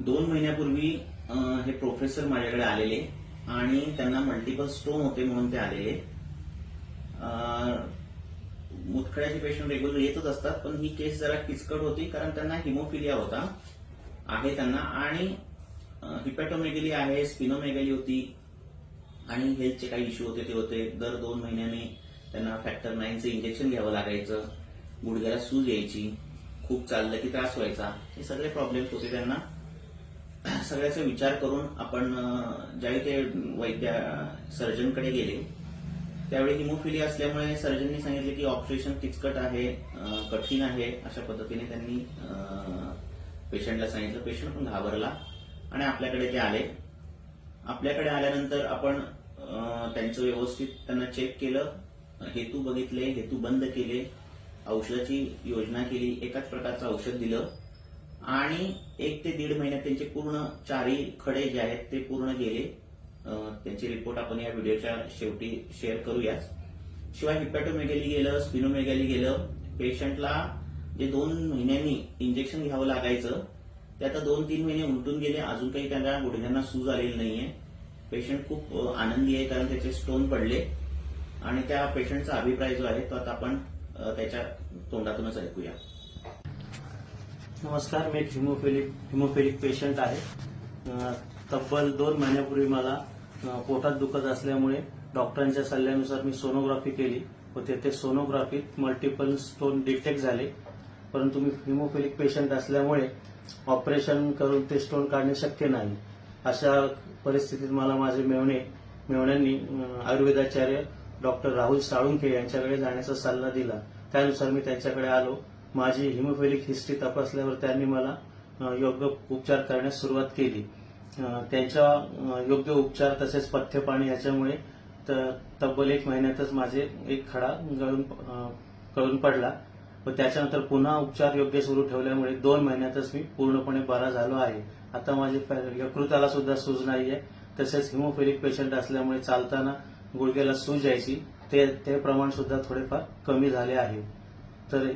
2 महिन्यापूर्वी हे प्रोफेसर माझ्याकडे आलेले आणि त्यांना मल्टिपल स्टोन होते म्हणून ते आलेले. मुतखड्याचे पेशंट रेग्युलर येतच असतात, पण ही केस जरा किचकट होती कारण त्यांना हिमोफिलिया होता आहे त्यांना, आणि हिपॅटोमेगॅली आहे, स्पिनोमेगॅली होती आणि हेल्थचे काही इश्यू होते ते होते. दर 2 महिन्याने त्यांना फॅक्टर 9चं इंजेक्शन घ्यावं लागायचं, गुडघ्याला सूज यायची, खूप चाललं की त्रास व्हायचा. हे सगळे प्रॉब्लेम्स होते त्यांना. सगळ्याचा विचार करून आपण ज्यावेळी ते सर्जनकडे गेले त्यावेळी हिमोफिलिया असल्यामुळे सर्जननी सांगितले की ऑपरेशन किचकट आहे, कठीण आहे. अशा पद्धतीने त्यांनी पेशंटला सांगितलं. पेशंट पण घाबरला आणि आपल्याकडे ते आले. आपल्याकडे आल्यानंतर आपण त्यांचं व्यवस्थित त्यांना चेक केलं, हेतू बघितले, हेतू बंद केले, औषधाची योजना केली, एकाच प्रकारचं औषध दिलं आणि 1 ते 1.5 महिन्यात त्यांचे पूर्ण 4ही खडे जे आहेत ते पूर्ण गेले. त्यांची रिपोर्ट आपण या व्हिडिओच्या शेवटी शेअर करूयाच. शिवाय हिपॅटोमेगॅली गेलं, स्पिनोमेगॅली गेलं. पेशंटला जे 2 महिन्यांनी इंजेक्शन घ्यावं लागायचं ते आता 2-3 महिने उलटून गेले. अजून काही त्यांना गुडघ्यांना सूज आलेली नाहीये. पेशंट खूप आनंदी आहे कारण त्याचे स्टोन पडले आणि त्या पेशंटचा अभिप्राय जो आहे तो आता आपण त्याच्या तोंडातूनच ऐकूया. नमस्कार, मी एक हिमोफिलिक पेशंट आहे. तब्बल 2 महिन्यापूर्वी मला पोटात दुखत असल्यामुळे डॉक्टरांच्या सल्ल्यानुसार मी सोनोग्राफी केली व तेथे सोनोग्राफीत मल्टिपल स्टोन डिटेक्ट झाले. परंतु मी हिमोफिलिक पेशंट असल्यामुळे ऑपरेशन करून ते स्टोन काढणे शक्य नाही. अशा परिस्थितीत मला माझे मेवण्यांनी आयुर्वेदाचार्य डॉक्टर राहुल साळुंखे यांच्याकडे जाण्याचा सल्ला दिला. त्यानुसार मी त्यांच्याकडे आलो. माझी हिमोफिलिक हिस्ट्री तपासल्यावर त्यांनी मला योग्य उपचार करण्यास सुरुवात केली. त्यांच्या योग्य उपचार तसेच पथ्यपाणी याच्यामुळे तब्बल 1 महिन्यातच माझे एक खडा गळून पडला व त्याच्यानंतर पुन्हा उपचार योग्य सुरू ठेवल्यामुळे 2 महिन्यातच मी पूर्णपणे बरा झालो आहे. आता माझी यकृताला सुद्धा सूज नाहीये. तसेच हिमोफिलिक पेशंट असल्यामुळे चालताना गुडघ्याला सूज यायची ते प्रमाण सुद्धा थोडेफार कमी झाले आहे. तर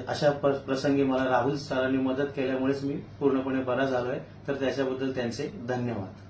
अशा प्रसंगी मला राहुल सरांनी मदत केल्यामुळेच मी पूर्णपणे बरा झालोय. तर त्याच्याबद्दल त्यांचे धन्यवाद.